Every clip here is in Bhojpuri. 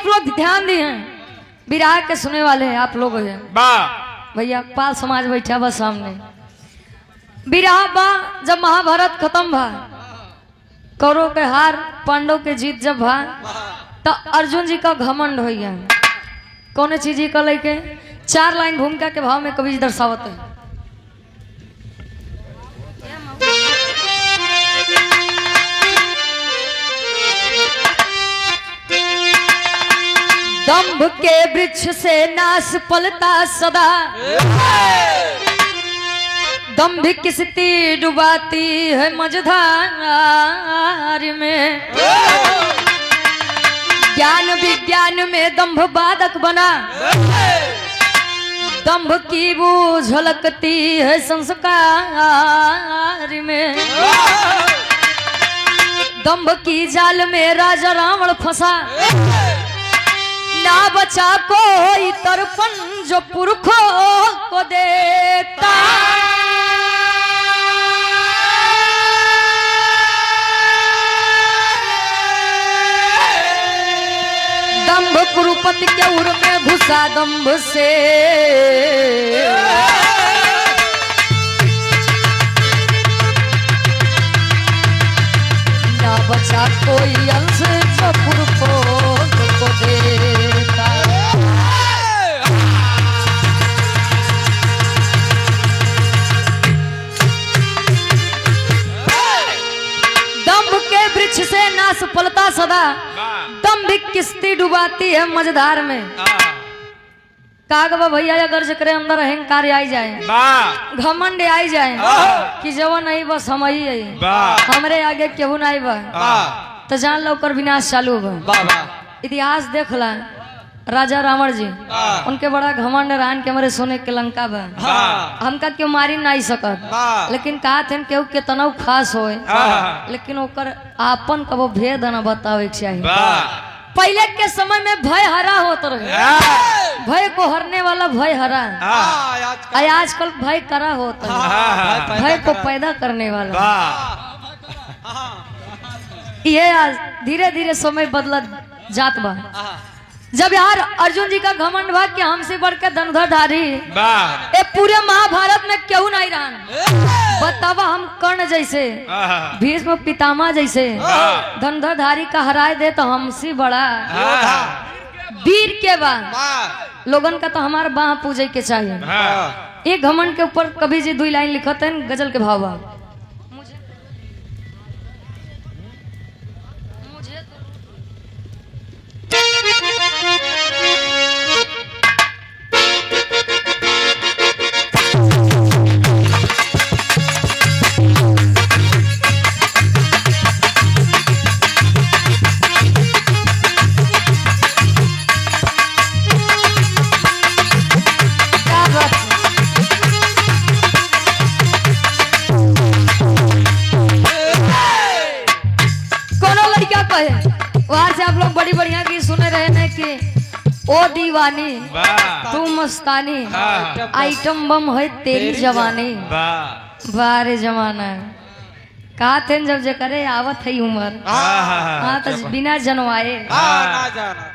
आप लोग ध्यान दिए विराग के सुने वाले हैं आप लोग हैं भैया पाल समाज बैठा बा सामने। विराह बा जब महाभारत खत्म भा कौरव के हार पांडव के जीत जब भा तो अर्जुन जी का घमंड हो गया कौन चीज का लेके 4 लाइन भूमिका के भाव में कवि दर्शावत है। दंभ के वृक्ष से नाश पलता सदा दंभ किस्ती डुबाती है मझधार में। ज्ञान विज्ञान में दंभ बाधक बना दंभ की वो झलकती है संस्कार में। दंभ की जाल में राजा रावण फंसा ना बचा कोई तर्पण जो पुरखों को देता। दंभ कुरुपति के उर में घुसा दंभ से ना बचा कोई अंश जो पुरखों को देता। दंभ के वृक्ष से नाश फलता सदा दंभिक किस्ती डुबाती है मझधार में। कागवा भैया अगर जकरे अंदर अहंकार आई जाए घमंड आई जाए कि जवन नहीं बस हम ही है हमरे आगे केहू नहीं बा तो जान लो कर विनाश चालू बा। इतिहास देख ला राजा रावण जी उनके बड़ा घमंड रान के हमारे सोने के लंका बा हमका क्यों मारी नहीं सकत लेकिन कहा थे केहू के तनाव खास होए लेकिन ओकर आपन कबो भेद न बतावे चाहिए। पहले के समय में भय हरा होता रहे भय को हरने वाला भय हरा आजकल भय करा होता है भय को पैदा करने वाला। ये आज धीरे धीरे समय बदला जात बा। जब यार अर्जुन जी का घमंड बा कि हमसे बढ़ के धनुधरधारी ए पूरे महाभारत में क्यों नहीं रहा बतावा हम कर्ण जैसे भीष्म पितामह जैसे धनुधरधारी का हराए दे तो हमसे बड़ा वीर के बा लोगन का तो हमारा बाह पूजे के चाहिए। एक घमंड के ऊपर कभी जी 2 लाइन लिखत है गजल के भाव बा। वहां से आप लोग बड़ी बढ़िया की सुने रहे हैं कि ओ दीवानी तू मस्तानी आइटम बम है तेरी जवानी। बारे जमाना कहा थे जब जे करे आवत है उम्र हाँ तो बिना जनवाए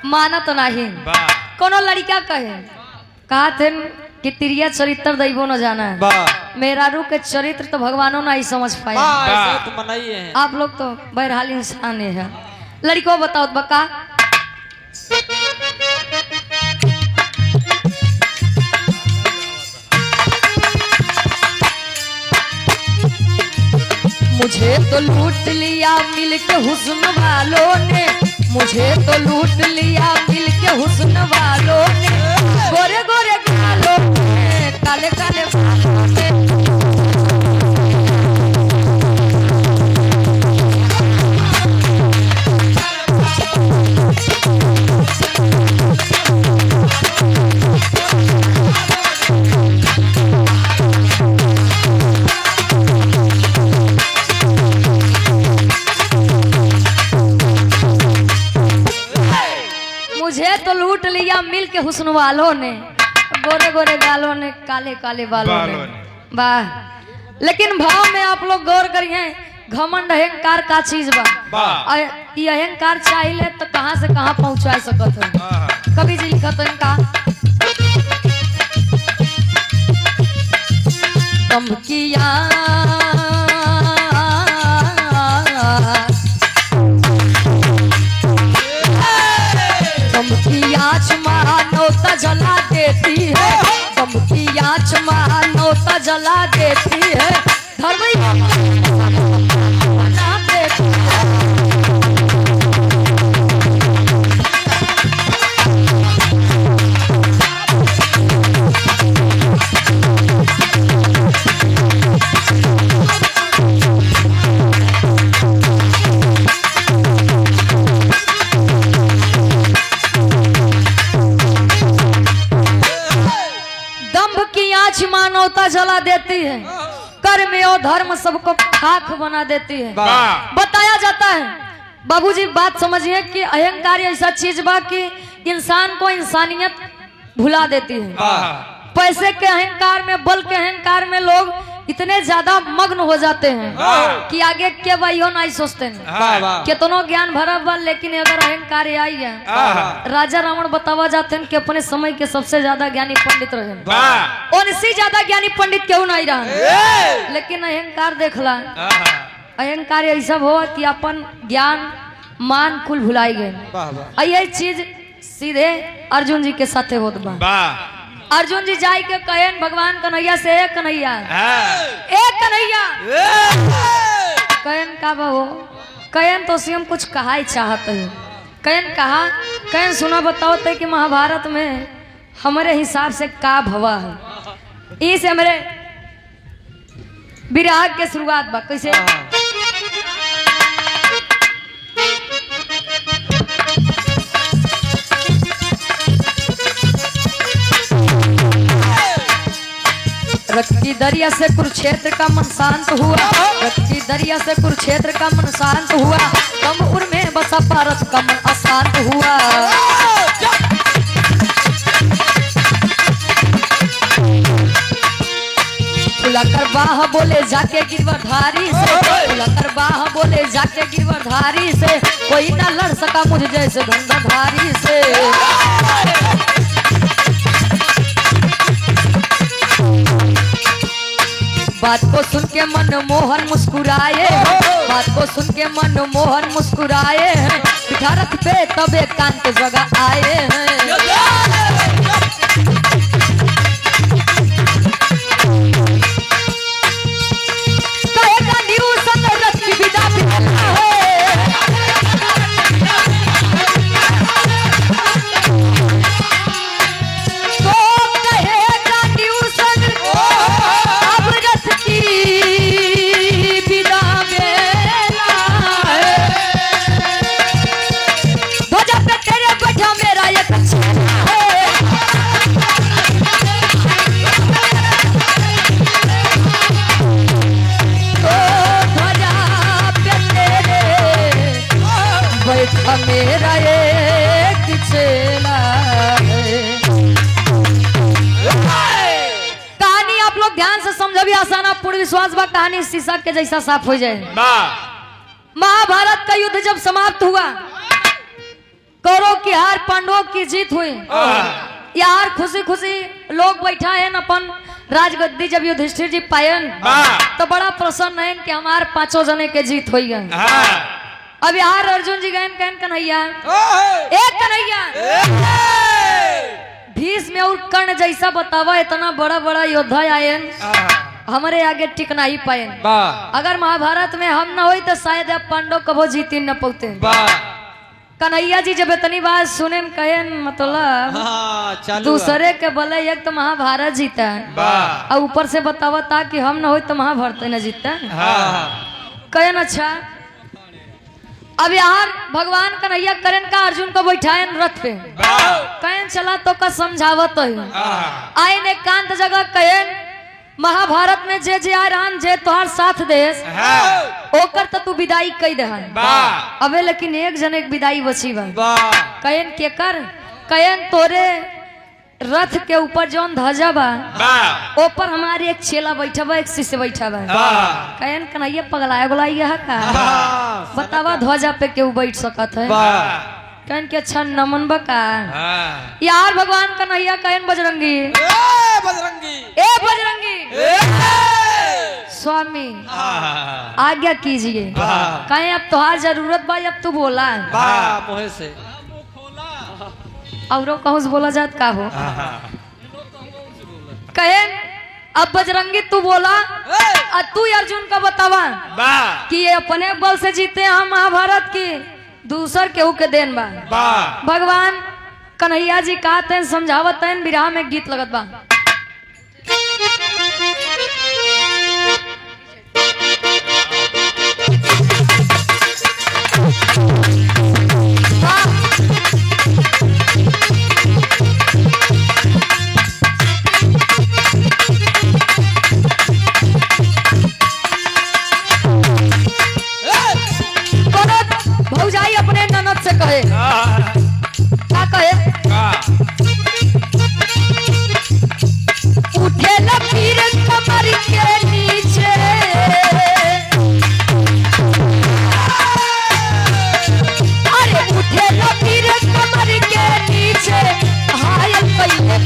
माना तो नहीं। कोनो लड़का कहे कहा थे कि तिरिया चरित्र दैवो न जाना है मेरा रू के चरित्र तो भगवानों नहीं समझ पाए। आप लोग तो बहरहाल इंसान है। लड़को बताओ बका मुझे तो लूट लिया मिल के हुस्न वालों ने मुझे तो लूट लिया मिल के हुस्न वालों ने गोरे गोरे गालों ने काले काले बालों ने। मुझे तो लूट लिया मिल के हुस्न वालों ने गोरे गोरे गालों ने काले काले बालों ने वाह। लेकिन भाव में आप लोग गौर करिए घमंड अहंकार का चीज बा। ये अहंकार चाहिए तो कहाँ से कहाँ पहुँचा सकत है। कभी जी लिखत है का दम्भ किया आँच मानवता जला देती है, दम की आँच मानवता जला देती है, धर्म बना देती है। मानवता जला देती है, कर्म और धर्म सबको खाक बना देती है। बताया जाता है बाबूजी, बात समझिए कि अहंकार ऐसा चीज बा कि इंसान को इंसानियत भुला देती है। पैसे के अहंकार में, बल के अहंकार में लोग इतने ज्यादा मग्न हो जाते हैं कि आगे के भाइयों नहीं सोचते हैं। कितनो ज्ञान भरा बा, लेकिन अगर अहंकार आई है, राजा रावण बतावा जाते हैं कि अपने समय के सबसे ज्यादा ज्ञानी पंडित रहे, उनसे ज्यादा ज्ञानी पंडित क्यों नहीं रहा। लेकिन अहंकार देखला, अहंकार ऐसा हो कि अपन ज्ञान मान कुल भुलाई गए। यही चीज सीधे अर्जुन जी के साथे होत बा। अर्जुन जी जाय के कहन भगवान कन्हैया से, एक कन्हैया कहन का बहो, कहन तो स्वयं कुछ कहा ही चाहते हैं। कहन कहा, कहन सुना बताओ ते कि महाभारत में हमारे हिसाब से का भवा है। इस हमारे विराग के शुरुआत बा कैसे रक्त की दरिया से कुरुक्षेत्र का मन शांत हुआ, रक्त की दरिया से कुरुक्षेत्र का मन शांत हुआ, कमपुर में बसा पारस का मन अशांत हुआ। खुलाकर बाह बोले जाके गिरवरधारी से, खुलाकर बाह बोले जाके गिरवरधारी से, कोई ना लड़ सका मुझ जैसे धंधाधारी से। बात को सुन के मनमोहन मुस्कुराए, बात को सुन के मनमोहन मुस्कुराए हैं, रथ पे तब एकांत जगह आए हैं। कहेगा न्यूसन रथ की विदा है, मेरा एक चेला है। कहानी आप लोग ध्यान से समझो, भी आसान पूर्ण विश्वास बा, कहानी शीशा के जैसा साफ हो जाए। महाभारत का युद्ध जब समाप्त हुआ, कौरव की हार, पांडवों की जीत हुई। यार खुशी खुशी लोग बैठा है अपन राजगद्दी। जब युधिष्ठिर जी पायन तो बड़ा प्रसन्न है कि हमारे 5 जने के जीत हुई है। अब यार अर्जुन जी गए कहन कन्हैया, एक कन्हैया भीष्म और कर्ण जैसा बतावा, इतना बड़ा बड़ा योद्धा आए हमारे आगे टिक नहीं पाए। अगर महाभारत में हम न हो तो शायद अब पांडव कबो जीती न पाते। कन्हैया जी जब इतनी बात सुने कहन, मतलब दूसरे के बले एक तो महाभारत जीता है और ऊपर से बतावा था कि हम न हो तो महाभारत न जीतता। कहन अच्छा। अब यार भगवान कन्हैया करें का अर्जुन को बैठाए रथ पे, कहन चला तो का समझावत आए ने कांत जगह कहन महाभारत में जे जे आ राम जे तोहार साथ देश ओकर तो तू विदाई कई दे। अबे लेकिन एक जन एक विदाई बची बा। कहन के कर, कहन तोरे रथ के ऊपर जौन ध्वजा बा ऊपर हमारे एक चेला बैठा बा, एक शिष्य बैठा बा। कहन कन्हैया पगलाया गोलाइया है का? बतावा ध्वजा पे केहू बैठ सकत है? कहन के अच्छा नमन बा का? यार भगवान कन्हैया कहन बजरंगी ए बजरंगी स्वामी आज्ञा कीजिए। कहें अब तुहार जरूरत बा, अब तू बोला मोहे से और कहूँ से बोला जात का हो? कहे अब बजरंगी तू बोला और तू अर्जुन का बतावा कि ये अपने बल से जीते हैं महाभारत की दूसर केहू के देन बा। भगवान कन्हैया जी कहते हैं समझावत हैं, विराह में गीत लगत बा। भौजाई अपने ननद से कहे क्या कहे? उठे न पीर कमर के नीचे, अरे उठे न पीर कमर के नीचे हायल पहिले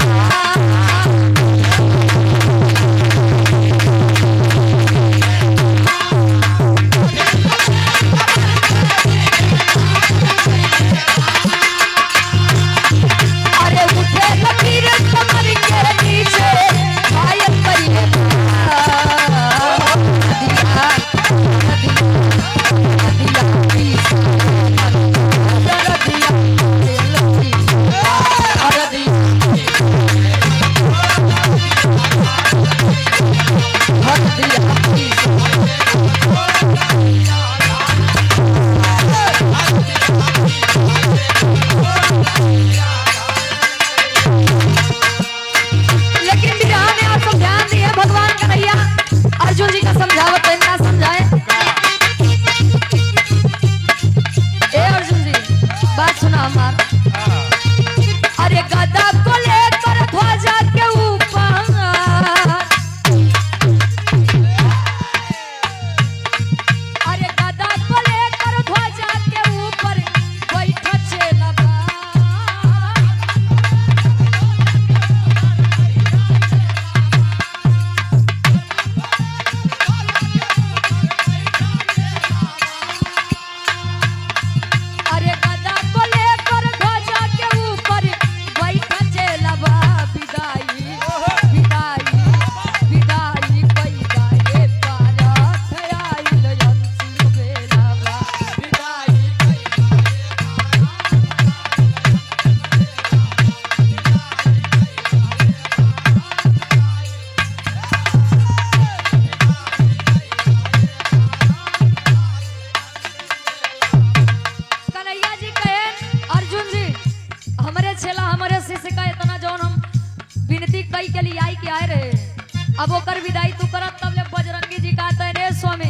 अब ओकर विदाई तू करत तब ले बजरंगी जी कहते हैं रे स्वामी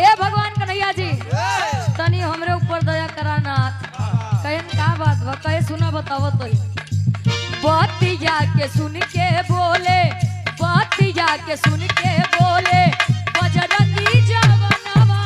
ए भगवान कन्हैया जी तनी हमरे ऊपर दया करा नाथ। कहन का बात बा? कहे सुना बताओ तो। बतिया के सुन के बोले, बतिया के सुन के बोले बजरंगी जवनवा,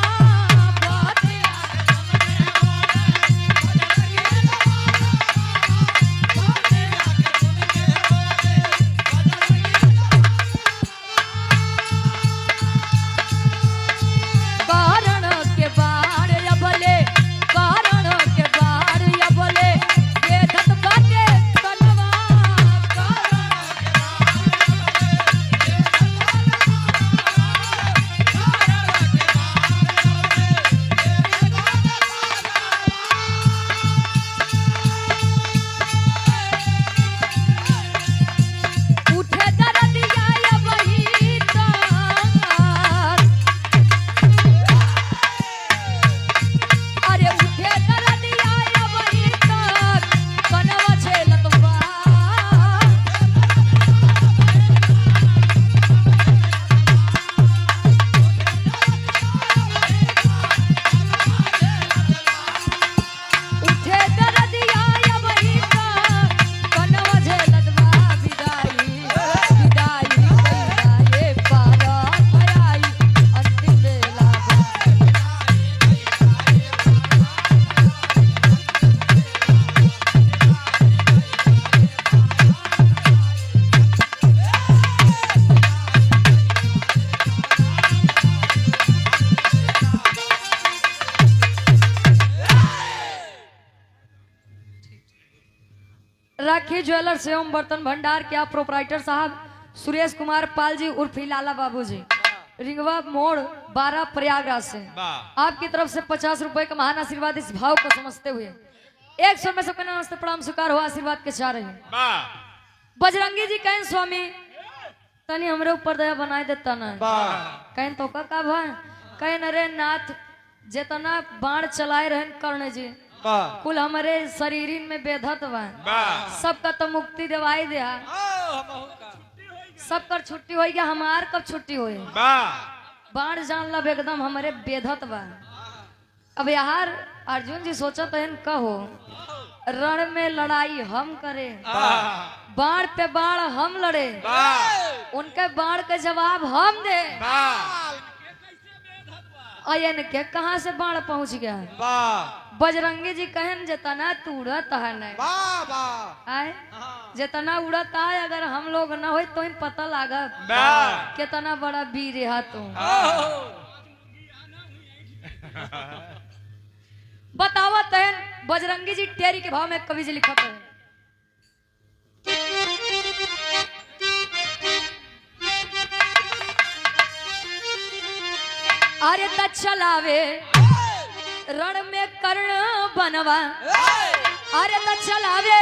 राखी ज्वेलर्स एवं बर्तन भंडार के आप प्रोपराइटर साहब सुरेश कुमार पाल जी उर्फी लाला बाबू जी, रिंगवा मोड़ 12 प्रयागराज से आपकी तरफ से 50 रुपए का महान आशीर्वाद इस भाव को समझते हुए 100 में सबका नमस्ते प्रणाम स्वीकार हो आशीर्वाद के चाह रहे हैं। बजरंगी जी कहें स्वामी तनी हमरे ऊपर दया बनाए देता ना कहें तो का भाई कहें अरे नाथ जितना बाण चलाए रहे कर्ण जी कुल हमारे शरीर में बेधत बा सबका तो मुक्ति दिवाई दे सबकर छुट्टी हो गया हमार कब छुट्टी हो बाण जान लब एकदम हमारे बेधत बा। अब यार अर्जुन जी सोचत है कहो रण में लड़ाई हम करे बाण पे बाण हम लड़े उनके बाण के जवाब हम दे अयन के कहां से बाण पहुंच गया। बजरंगी जी कहन जितना तू उड़त है आए जितना उड़त है अगर हम लोग न हो तो पता लागत कितना बड़ा वीर है तू। बतावत है बजरंगी जी टेरी के भाव में कवि जी लिखत है अरे त चलावे रण में कर्ण बनवा अरे त चलावे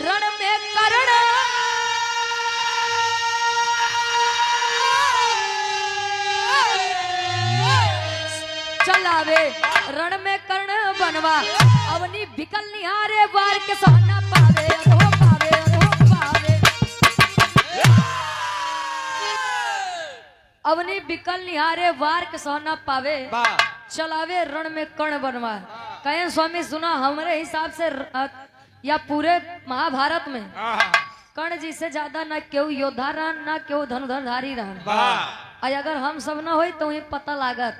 रण में कर्ण चलावे रण में कर्ण बनवा अवनी बिकल निहारे वार के सहना पावे अरो पावे अरो पावे अवनी बिकल निहारे वार के सहना पावे चलावे रण में कर्ण बनवा। कहें स्वामी सुना हमारे हिसाब से या पूरे महाभारत में कर्ण जी से ज्यादा ना क्यों योद्धा रहन ना क्यों धनुधरधारी रहन अगर हम सब ना हो तो उन्हें पता लागत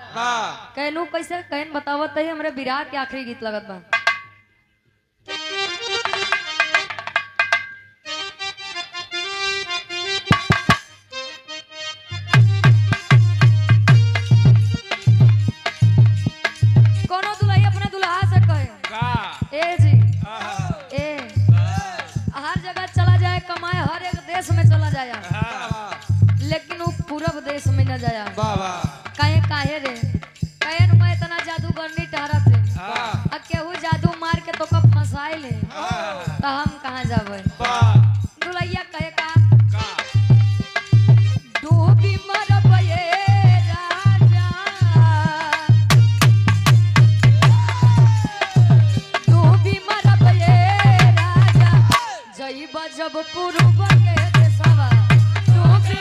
कहनू कैसे कहन बतावत है हमारे विराह के आखिरी गीत लगत बा। कोनो दुल्हा अपने दुल्हा से कहे ए जी ए हर जगह चला जाए कमाए हर एक देश में चला जाए लेकिन वो पूरब देश में न जाया कहे काहे रे कहे मैं इतना जादूगर नहीं ठहरा थे केहू जादू मार के तो कब फंसाए ले तो हम कहाँ जाबे दुलैया कहे का डूबी मरब ये राजा डूबी मरब ये राजा जइब जब पूरब के देशवा डूबी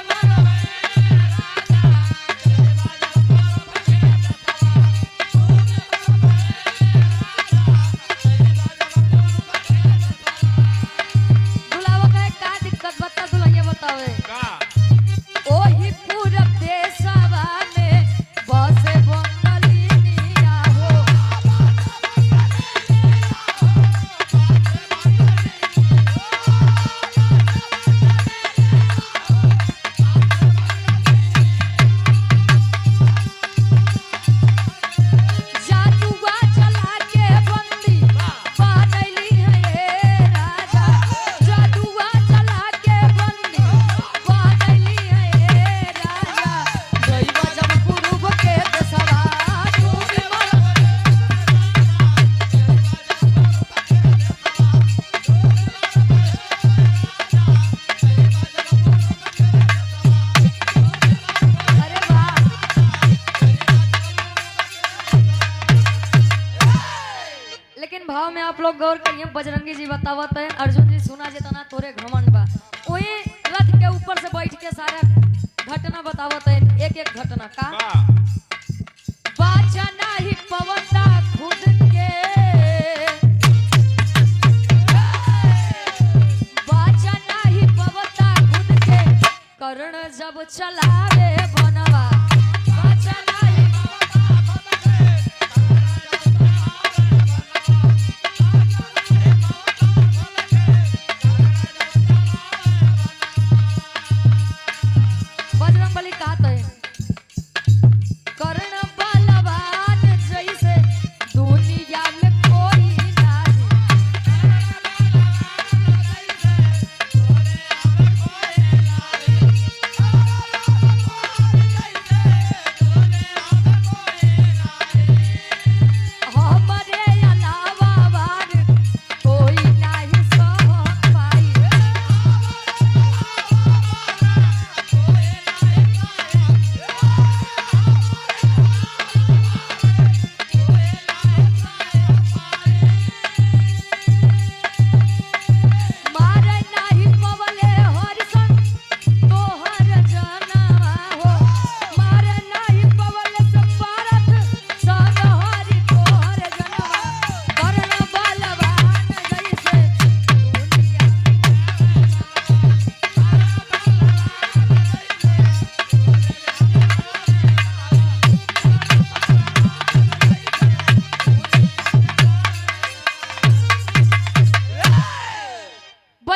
भाव में आप लोग गौर करिए बजरंगी जी बतावत है अर्जुन जी सुना जितना तोरे घमंड बा वही रथ के ऊपर से बैठ के सारा घटना बतावत है एक एक घटना का बाचा नहीं पवता खुद के बाचा नहीं पवता खुद के कर्ण जब चलावे बनवा बाचा नहीं बजरंगबली कहत है कर्ण बलवान जैसे दुनिया में कोई नहीं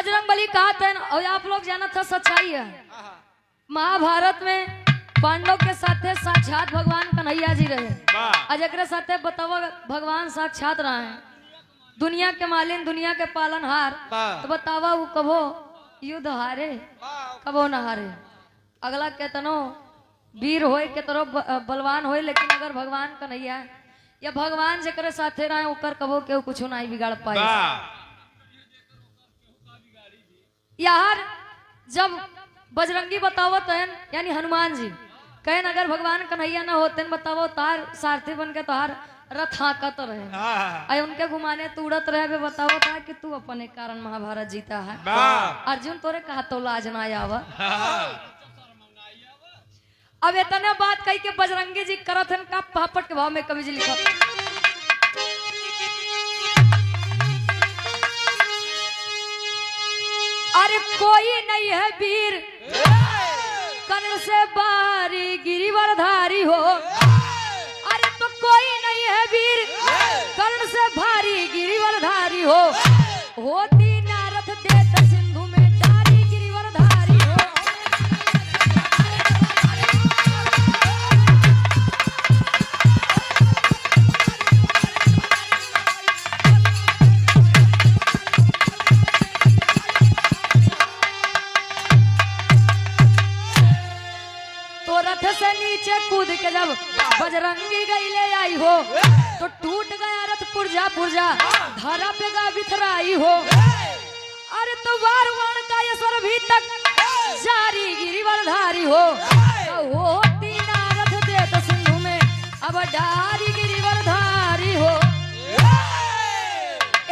बजरंग बली कहा था और आप लोग जाना था सच्चाई है। महाभारत में पांडव के साथे साक्षात भगवान कन्हैया जी रहे। अजकरे साथे बतावा भगवान साक्षात रहे हैं, दुनिया के मालिन, दुनिया के पालनहार। तो बतावा वो कबो युद्ध हारे कबो न हारे। अगला केतनो वीर होए केतनो बलवान होए, लेकिन अगर भगवान कन्हैया या भगवान जकरे साथे रहे ओकर कबो के कुछ नहीं बिगाड़ पाए। यार जब बजरंगी बतावत है यानी हनुमान जी कहन अगर भगवान कन्हैया न होते बतावो तार सारथी बन के तोहार रथ हाँकत रहे, उनके घुमाने तू उड़त रहे। बतावो था कि तू अपने कारण महाभारत जीता है। अर्जुन तोरे कहा तो लाज ना आवा। अब इतने बात कही के बजरंगी जी करत हैं का पापट के भाव में कवि जी लिखा, अरे कोई नहीं है वीर कर्ण से बारी गिरिवरधारी हो। अरे तो कोई नहीं है वीर कर्ण से भारी गिरिवरधारी हो। होती नारथ देत सिंधु में डारी गिरिवरधारी हो। से नीचे कूद के जब बजरंगी गईले आई हो तो टूट गया रथ पुर्जा पुर्जा धारा पे गा बिथराई हो। अरे तो वार वाण का ये स्वर भी तक जारी गिरिवरधारी हो। होती नारथ देत सिंधु में अब डारी गिरिवरधारी हो।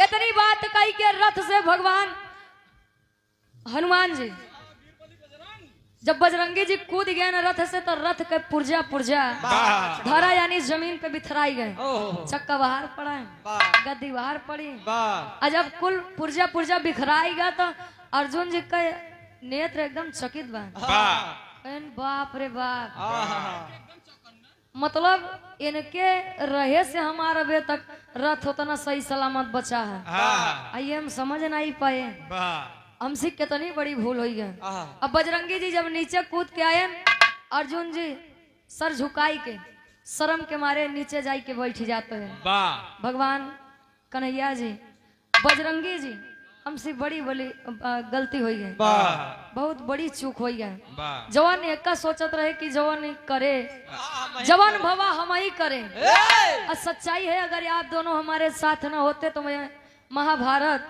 इतनी बात कही के रथ से भगवान हनुमान जी जब बजरंगी जी कूद गए न रथ से तो रथ के पुर्जा पुर्जा धरा यानी जमीन पे बिथराई गए। चक्का बाहर पड़ा है, गद्दी बाहर पड़ी। जब कुल पुर्जा पुर्जा बिखराई गया तो अर्जुन जी का नेत्र एकदम चकित बा। बाप रे बाप, मतलब इनके रहे से हमारा अभी तक रथ उतना सही सलामत बचा है। आइए हम समझ नहीं पाए हमसे कितनी बड़ी भूल हुई है। अब बजरंगी जी जब नीचे कूद के आए अर्जुन जी सर झुकाई के शर्म के मारे नीचे जाई के बैठ जाते हैं। भगवान कन्हैया जी बजरंगी जी हमसे बड़ी बड़ी गलती हुई है, बहुत बड़ी चूक हुई है। जवान एक का सोचत रहे कि जवान करे जवान भवा हम ही करें। और सच्चाई है अगर आप दोनों हमारे साथ न होते तो मैं महाभारत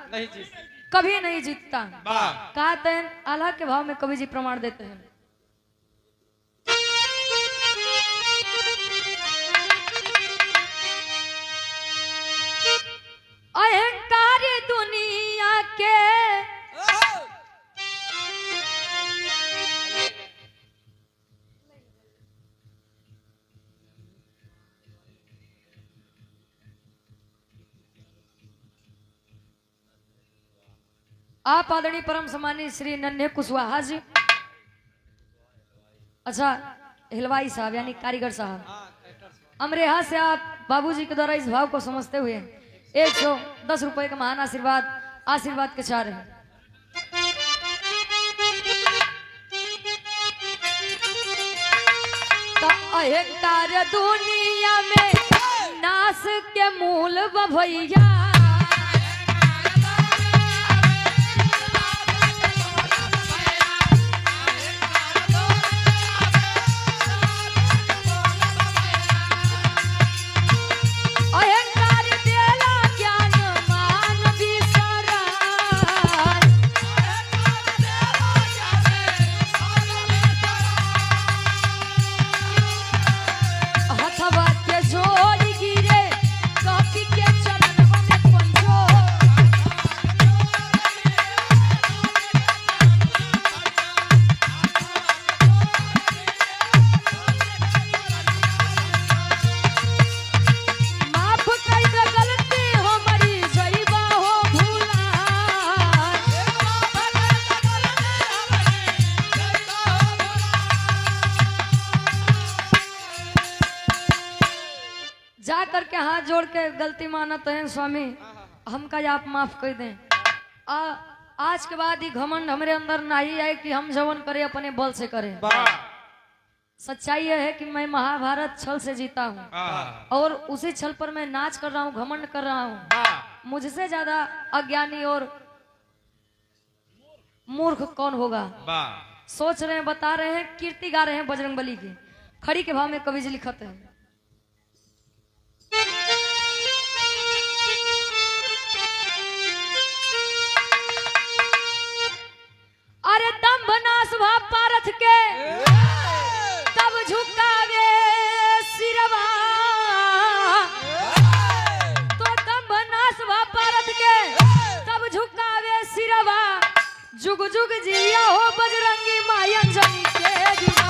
कभी नहीं जीतता। कहते हैं आल्हा के भाव में कवि जी प्रमाण देते हैं, अहंकार दुनिया के आप आदरणीय परम सम्मानीय श्री नन्हे कुशवाहा जी, अच्छा हिलवाई साहब यानी कारीगर साहब, अमरेहा से आप बाबूजी के द्वारा इस भाव को समझते हुए 110 रुपए का महान आशीर्वाद के चार है। तो अहंकार दुनिया में नाश के मूल भैया, जा करके हाथ जोड़ के गलती मानत हैं स्वामी, हमका आप माफ कर दें। आज के बाद ये घमंड हमारे अंदर नहीं आए कि हम जवन करे अपने बल से करें। सच्चाई यह है कि मैं महाभारत छल से जीता हूँ और उसी छल पर मैं नाच कर रहा हूँ, घमंड कर रहा हूँ। मुझसे ज्यादा अज्ञानी और मूर्ख कौन होगा। सोच रहे हैं, बता रहे हैं, कीर्ति गा रहे हैं बजरंगबली की। खड़ी के भाव में कवि जी लिखते हैं, अरे दम्भ नाश भा पारथ के तब झुकावे सिरवा, तो दम्भ नाश भा पारथ के तब झुकावे सिरवा, जुग जुग जिया हो बजरंगी मायन जनी के दिलवा।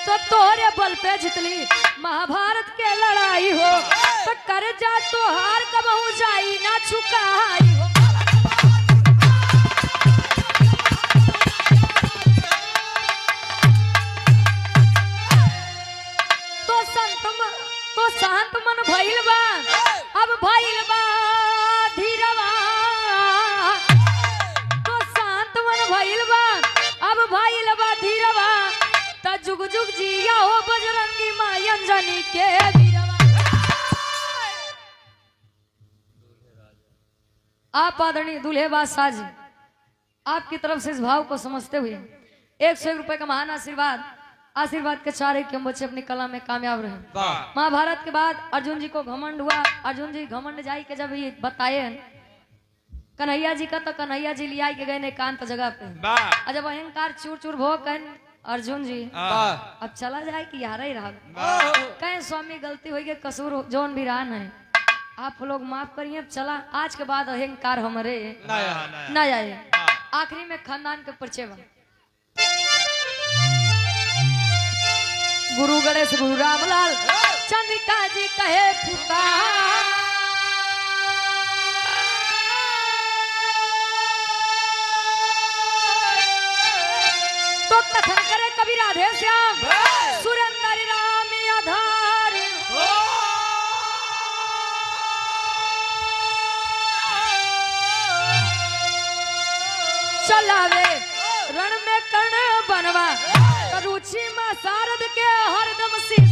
तो तोरे बल पे जितली महाभारत के लड़ाई हो, तो कर जा तो हार कबहू जाई ना छुकाई हो। तो शांत मन भइल बा, अब भइल बा धीरवा, तो शांत मन भइल बा, अब भइल बा धीरवा, त जुग जुग जिया हो बजरंगी मायन जनी के वीरवा। आप आदरणीय दूल्हे बादशाह जी, आपकी तरफ से इस भाव को समझते हुए 101 रुपए का महान आशीर्वाद के चारे कि हम बच्चे अपनी कला में कामयाब रहे। महाभारत के बाद अर्जुन जी को घमंड हुआ। अर्जुन जी घमंड जाई के जब ये बताए कन्हैया जी का, तो कन्हैया जी लिया के गए एकांत जगह पे। और जब अहंकार चूर चूर भो कहन अर्जुन जी अब चला जाए कि यार ही रहा, कहें स्वामी गलती हुई के कसूर जोन भी रहा है, आप लोग माफ करिए, अब चला। आज के बाद अहंकार हमारे न आए। आखिरी में खानदान के परिचय बा। गुरु गणेश गुरु रामलाल चंद्रिका जी कहे पुकार, तो कथन करे कवि राधे श्याम सुरेंद्र राम आधार, चलावे रण में कर्ण बनवा, रुचि में शारद के हरदम सी